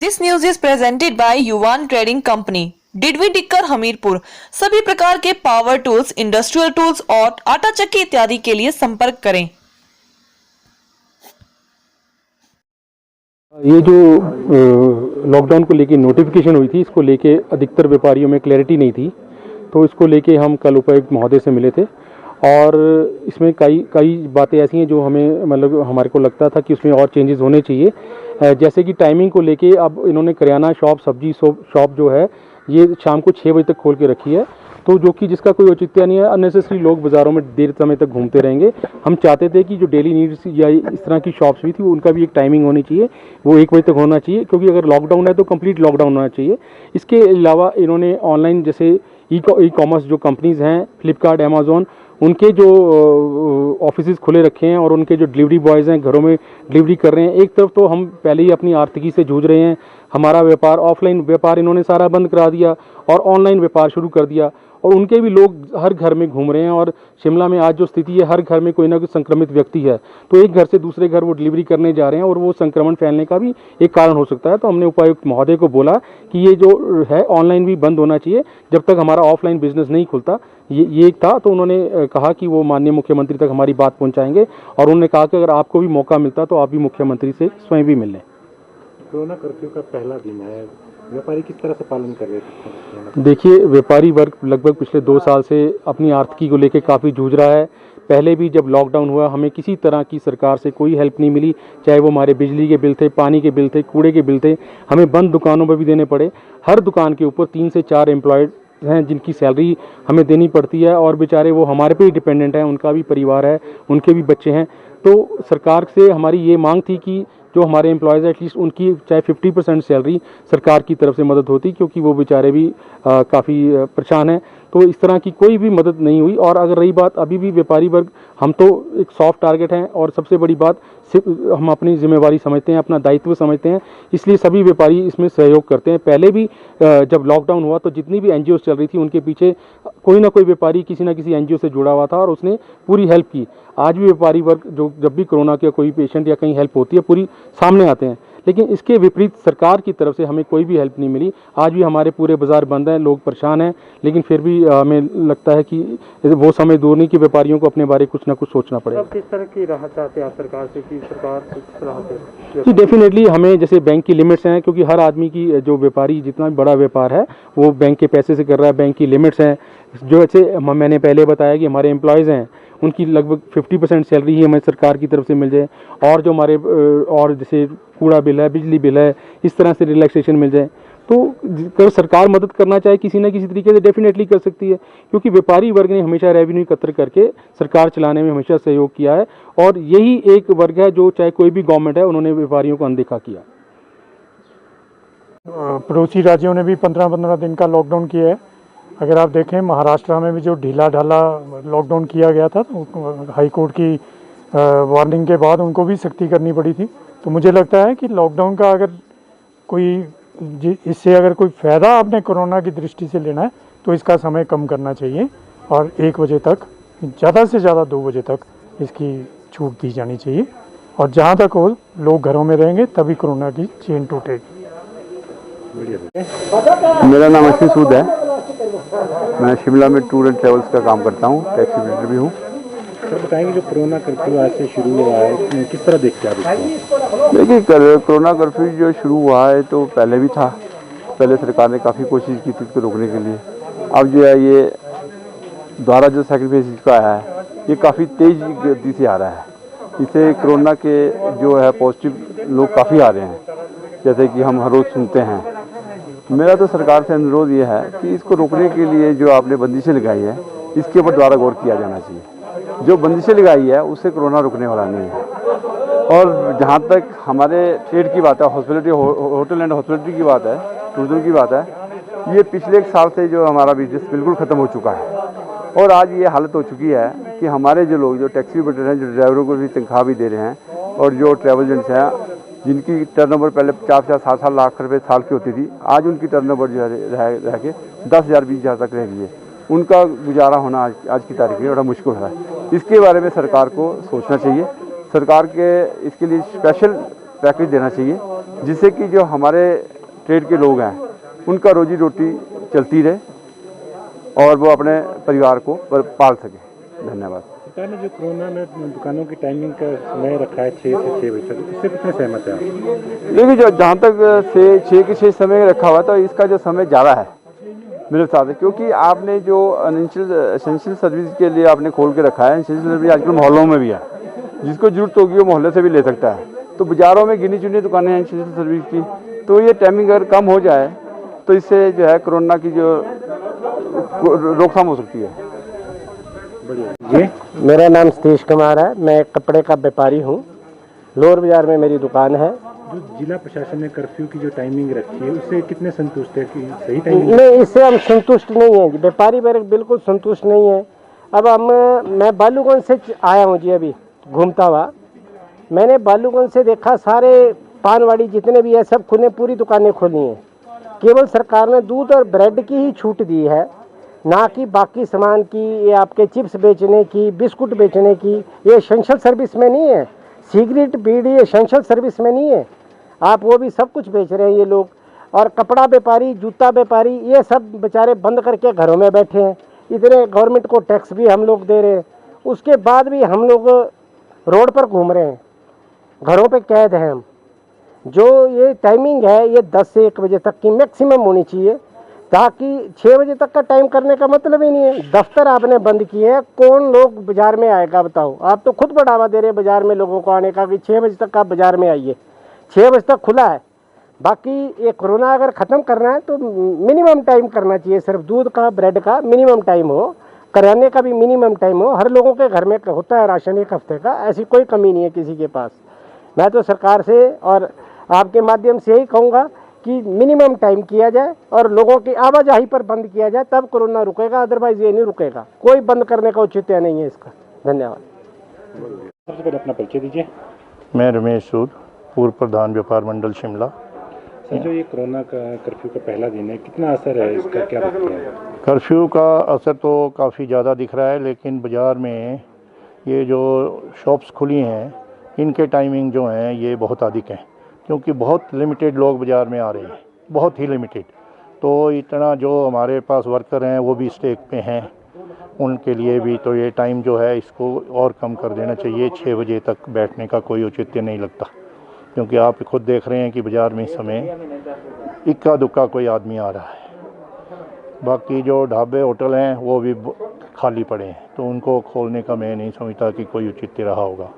This news is presented by Yuvan Trading Company, डिडवी टिक्कर हमीरपुर। सभी प्रकार के पावर टूल्स, इंडस्ट्रियल टूल्स और आटा चक्की इत्यादि के लिए संपर्क करें। ये जो लॉकडाउन को लेके नोटिफिकेशन हुई थी, इसको लेके अधिकतर व्यापारियों में क्लैरिटी नहीं थी, तो इसको लेके हम कल उपायुक्त महोदय से मिले थे और इसमें कई बातें ऐसी हैं जो हमें मतलब हमारे को लगता था कि उसमें और चेंजेस होने चाहिए। जैसे कि टाइमिंग को लेके अब इन्होंने किराना शॉप, सब्जी शॉप जो है ये शाम को 6 बजे तक खोल के रखी है, तो जो कि जिसका कोई औचित्य नहीं है। अननेसेसरी लोग बाज़ारों में देर समय तक घूमते रहेंगे। हम चाहते थे कि जो डेली नीड्स या इस तरह की शॉप्स भी थी उनका भी एक टाइमिंग होनी चाहिए, वो 1 बजे तक होना चाहिए, क्योंकि अगर लॉकडाउन है तो कंप्लीट लॉकडाउन होना चाहिए। इसके अलावा इन्होंने ऑनलाइन जैसे ई कॉमर्स जो कंपनीज़ हैं, फ्लिपकार्ट, अमेज़ॉन, उनके जो ऑफिसेज खुले रखे हैं और उनके जो डिलीवरी बॉयज़ हैं घरों में डिलीवरी कर रहे हैं। एक तरफ तो हम पहले ही अपनी आर्थिकी से जूझ रहे हैं, हमारा व्यापार, ऑफलाइन व्यापार इन्होंने सारा बंद करा दिया और ऑनलाइन व्यापार शुरू कर दिया, और उनके भी लोग हर घर में घूम रहे हैं। और शिमला में आज जो स्थिति है, हर घर में कोई ना कोई संक्रमित व्यक्ति है, तो एक घर से दूसरे घर वो डिलीवरी करने जा रहे हैं और वो संक्रमण फैलने का भी एक कारण हो सकता है। तो हमने उपायुक्त महोदय को बोला कि ये जो है ऑनलाइन भी बंद होना चाहिए जब तक हमारा ऑफलाइन बिजनेस नहीं खुलता। ये एक था, तो उन्होंने कहा कि वो माननीय मुख्यमंत्री तक हमारी बात पहुंचाएंगे, और उन्होंने कहा कि अगर आपको भी मौका मिलता तो आप भी मुख्यमंत्री से स्वयं भी मिल लें। कोरोना कर्फ्यू का पहला दिन है, व्यापारी किस तरह से पालन कर रहे थे? देखिए, व्यापारी वर्ग लगभग पिछले 2 साल से अपनी आर्थिकी को लेकर काफ़ी जूझ रहा है। पहले भी जब लॉकडाउन हुआ हमें किसी तरह की सरकार से कोई हेल्प नहीं मिली, चाहे वो हमारे बिजली के बिल थे, पानी के बिल थे, कूड़े के बिल थे, हमें बंद दुकानों पर भी देने पड़े। हर दुकान के ऊपर 3 से 4 एम्प्लॉयड हैं जिनकी सैलरी हमें देनी पड़ती है, और बेचारे वो हमारे पे ही डिपेंडेंट हैं, उनका भी परिवार है, उनके भी बच्चे हैं। तो सरकार से हमारी ये मांग थी कि जो हमारे एम्प्लॉयज़ एटलीस्ट उनकी चाहे 50% सैलरी सरकार की तरफ से मदद होती, क्योंकि वो बेचारे भी काफ़ी परेशान हैं। तो इस तरह की कोई भी मदद नहीं हुई। और अगर रही बात अभी भी व्यापारी वर्ग, हम तो एक सॉफ्ट टारगेट हैं, और सबसे बड़ी बात हम अपनी जिम्मेवारी समझते हैं, अपना दायित्व समझते हैं, इसलिए सभी व्यापारी इसमें सहयोग करते हैं। पहले भी जब लॉकडाउन हुआ तो जितनी भी NGOs चल रही थी उनके पीछे कोई ना कोई व्यापारी किसी ना किसी NGO से जुड़ा हुआ था और उसने पूरी हेल्प की। आज भी व्यापारी वर्ग जो जब भी कोरोना का कोई पेशेंट या कहीं हेल्प होती है पूरी सामने आते हैं, लेकिन इसके विपरीत सरकार की तरफ से हमें कोई भी हेल्प नहीं मिली। आज भी हमारे पूरे बाजार बंद हैं, लोग परेशान हैं, लेकिन फिर भी हमें लगता है कि वो समय दूर नहीं कि व्यापारियों को अपने बारे कुछ ना कुछ सोचना पड़ेगा। अब किस तरह की राहत चाहते हैं आप सरकार से कि सरकार किस तरह से? जी, डेफिनेटली हमें जैसे बैंक की लिमिट्स हैं, क्योंकि हर आदमी की जो व्यापारी जितना भी बड़ा व्यापार है वो बैंक के पैसे से कर रहा है, बैंक की लिमिट्स हैं। जो ऐसे मैंने पहले बताया कि हमारे एम्प्लॉयज़ हैं उनकी लगभग 50% सैलरी ही हमें सरकार की तरफ से मिल जाए, और जो हमारे और जैसे कूड़ा बिल है, बिजली बिल है, इस तरह से रिलैक्सेशन मिल जाए। तो अगर सरकार मदद करना चाहे किसी न किसी तरीके से डेफिनेटली कर सकती है, क्योंकि व्यापारी वर्ग ने हमेशा रेवेन्यू एकत्र करके सरकार चलाने में हमेशा सहयोग किया है, और यही एक वर्ग है जो चाहे कोई भी गवर्नमेंट है उन्होंने व्यापारियों को अनदेखा किया। पड़ोसी राज्यों ने भी 15-15 दिन का लॉकडाउन किया है। अगर आप देखें महाराष्ट्र में भी जो ढीला ढाला लॉकडाउन किया गया था, तो हाई कोर्ट की वार्निंग के बाद उनको भी सख्ती करनी पड़ी थी। तो मुझे लगता है कि लॉकडाउन का अगर इससे अगर कोई फ़ायदा आपने कोरोना की दृष्टि से लेना है तो इसका समय कम करना चाहिए, और 1 बजे तक, ज़्यादा से ज़्यादा 2 बजे तक इसकी छूट दी जानी चाहिए। और जहाँ तक हो लोग घरों में रहेंगे तभी कोरोना की चेन टूटेगी। मेरा नाम अश्विन सूद है, मैं शिमला में टूर एंड ट्रेवल्स का काम करता हूँ, टैक्सी ऑपरेटर भी हूँ। सर बताएंगे जो कोरोना कर्फ्यू आज से शुरू हुआ है किस तरह देखते हैं आप इसको? देखिए, कोरोना कर्फ्यू जो शुरू हुआ है तो पहले भी था। पहले सरकार ने काफ़ी कोशिश की थी इसको रोकने के लिए। अब जो है ये द्वारा जो सैक्रिफाइस इसका आया है ये काफ़ी तेज़ गति से आ रहा है। इससे कोरोना के जो है पॉजिटिव लोग काफ़ी आ रहे हैं, जैसे कि हम हर रोज़ सुनते हैं। मेरा तो सरकार से अनुरोध ये है कि इसको रोकने के लिए जो आपने बंदिशें लगाई है इसके ऊपर दोबारा गौर किया जाना चाहिए। जो बंदिशें लगाई है उससे कोरोना रुकने वाला नहीं है। और जहाँ तक हमारे ट्रेड की बात है, हॉस्पिटलिटी, होटल एंड हॉस्पिटलिटी की बात है, टूरिज्म की बात है, ये पिछले 1 साल से जो हमारा बिजनेस बिल्कुल ख़त्म हो चुका है। और आज ये हालत हो चुकी है कि हमारे जो लोग जो टैक्सी ऑपरेटर हैं, जो ड्राइवरों को भी तनख्वाह भी दे रहे हैं, और जो ट्रैवल एजेंट्स हैं जिनकी टर्नओवर पहले 50-60 लाख रुपए साल की होती थी, आज उनकी टर्नओवर जो है रह के 10,000-20,000 तक रह गई है। उनका गुजारा होना आज की तारीख में बड़ा मुश्किल है। इसके बारे में सरकार को सोचना चाहिए। सरकार के इसके लिए स्पेशल पैकेज देना चाहिए, जिससे कि जो हमारे ट्रेड के लोग हैं उनका रोजी रोटी चलती रहे और वो अपने परिवार को पाल सके। धन्यवाद। सरकार ने जो कोरोना में दुकानों की टाइमिंग का समय रखा है 6 से 6 बजे तक, इससे कितने सहमत हैं आप? देखिए, जो जहाँ तक से 6 के 6 समय रखा हुआ था, इसका जो समय ज़्यादा है मेरे हिसाब से, क्योंकि आपने जो एसेंशियल सर्विस के लिए आपने खोल के रखा है, एसेंशियल सर्विस आजकल मोहल्लों में भी है, जिसको जरूरत होगी वो मोहल्ले से भी ले सकता है। तो बाज़ारों में गिनी चुनी दुकानें हैं एसेंशियल सर्विस की, तो ये टाइमिंग अगर कम हो जाए तो इससे जो है कोरोना की जो रोकथाम हो सकती है। जी, मेरा नाम सतीश कुमार है। मैं कपड़े का व्यापारी हूँ। लोअर बाजार में मेरी दुकान है। जो जिला प्रशासन ने कर्फ्यू की जो टाइमिंग रखी है, उससे कितने संतुष्ट है कि सही टाइमिंग? नहीं, इससे हम संतुष्ट नहीं हैं। व्यापारी वर्ग बिल्कुल संतुष्ट नहीं है। अब मैं बालूगंज से आया हूँ जी, अभी घूमता हुआ मैंने बालूगंज से देखा, सारे पानवाड़ी जितने भी है सब खुले, पूरी दुकानें खुली हैं। केवल सरकार ने दूध और ब्रेड की ही छूट दी है, ना कि बाकी सामान की, ये आपके चिप्स बेचने की, बिस्कुट बेचने की। ये एसेंशियल सर्विस में नहीं है। सिगरेट बीड़ी एसेंशियल सर्विस में नहीं है। आप वो भी सब कुछ बेच रहे हैं ये लोग। और कपड़ा व्यापारी, जूता व्यापारी, ये सब बेचारे बंद करके घरों में बैठे हैं। इतने गवर्नमेंट को टैक्स भी हम लोग दे रहे हैं, उसके बाद भी हम लोग रोड पर घूम रहे हैं, घरों पे कैद हैं हम। जो ये टाइमिंग है ये 10 से 1 बजे तक की मैक्सिमम होनी चाहिए, ताकि 6 बजे तक का टाइम करने का मतलब ही नहीं है। दफ्तर आपने बंद किए हैं, कौन लोग बाजार में आएगा बताओ? आप तो खुद बढ़ावा दे रहे हैं बाजार में लोगों को आने का कि 6 बजे तक आप बाजार में आइए। 6 बजे तक खुला है। बाकी ये कोरोना अगर ख़त्म करना है तो मिनिमम टाइम करना चाहिए। सिर्फ दूध का, ब्रेड का मिनिमम टाइम हो, करियाने का भी मिनिमम टाइम हो। हर लोगों के घर में होता है राशन 1 हफ्ते का, ऐसी कोई कमी नहीं है किसी के पास। मैं तो सरकार से और आपके माध्यम से यही कहूँगा कि मिनिमम टाइम किया जाए और लोगों की आवाजाही पर बंद किया जाए, तब कोरोना रुकेगा, अदरवाइज ये नहीं रुकेगा। कोई बंद करने का औचित्य नहीं है इसका। धन्यवाद। सबसे पहले अपना परिचय दीजिए। मैं रमेश सूद, पूर्व प्रधान व्यापार मंडल शिमला। सर, जो ये कोरोना का कर्फ्यू का पहला दिन है, कितना असर है इसका, क्या दिखता है? कर्फ्यू का असर तो काफ़ी ज़्यादा दिख रहा है, लेकिन बाज़ार में ये जो शॉप्स खुली हैं इनके टाइमिंग जो हैं ये बहुत अधिक हैं, क्योंकि बहुत लिमिटेड लोग बाज़ार में आ रहे हैं, बहुत ही लिमिटेड। तो इतना जो हमारे पास वर्कर हैं वो भी स्टेक पे हैं, उनके लिए भी तो ये टाइम जो है इसको और कम कर देना चाहिए। 6 बजे तक बैठने का कोई औचित्य नहीं लगता, क्योंकि आप खुद देख रहे हैं कि बाज़ार में इस समय इक्का दुक्का कोई आदमी आ रहा है। बाकी जो ढाबे होटल हैं वो भी खाली पड़े हैं, तो उनको खोलने का मैं नहीं समझता कि कोई औचित्य रहा होगा।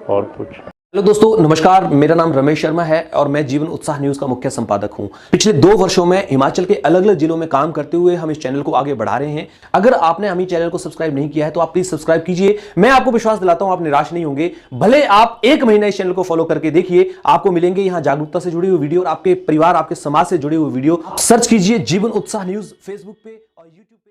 और कुछ। हेलो दोस्तों, नमस्कार। मेरा नाम रमेश शर्मा है और मैं जीवन उत्साह न्यूज का मुख्य संपादक हूं। पिछले 2 वर्षों में हिमाचल के अलग अलग जिलों में काम करते हुए हम इस चैनल को आगे बढ़ा रहे हैं। अगर आपने हमें चैनल को सब्सक्राइब नहीं किया है तो आप प्लीज सब्सक्राइब कीजिए। मैं आपको विश्वास दिलाता हूं आप निराश नहीं होंगे। भले आप 1 महीना इस चैनल को फॉलो करके देखिए, आपको मिलेंगे यहाँ जागरूकता से जुड़ी हुई वीडियो और आपके परिवार, आपके समाज से जुड़ी हुई वीडियो। सर्च कीजिए जीवन उत्साह न्यूज फेसबुक पे और यूट्यूब पे।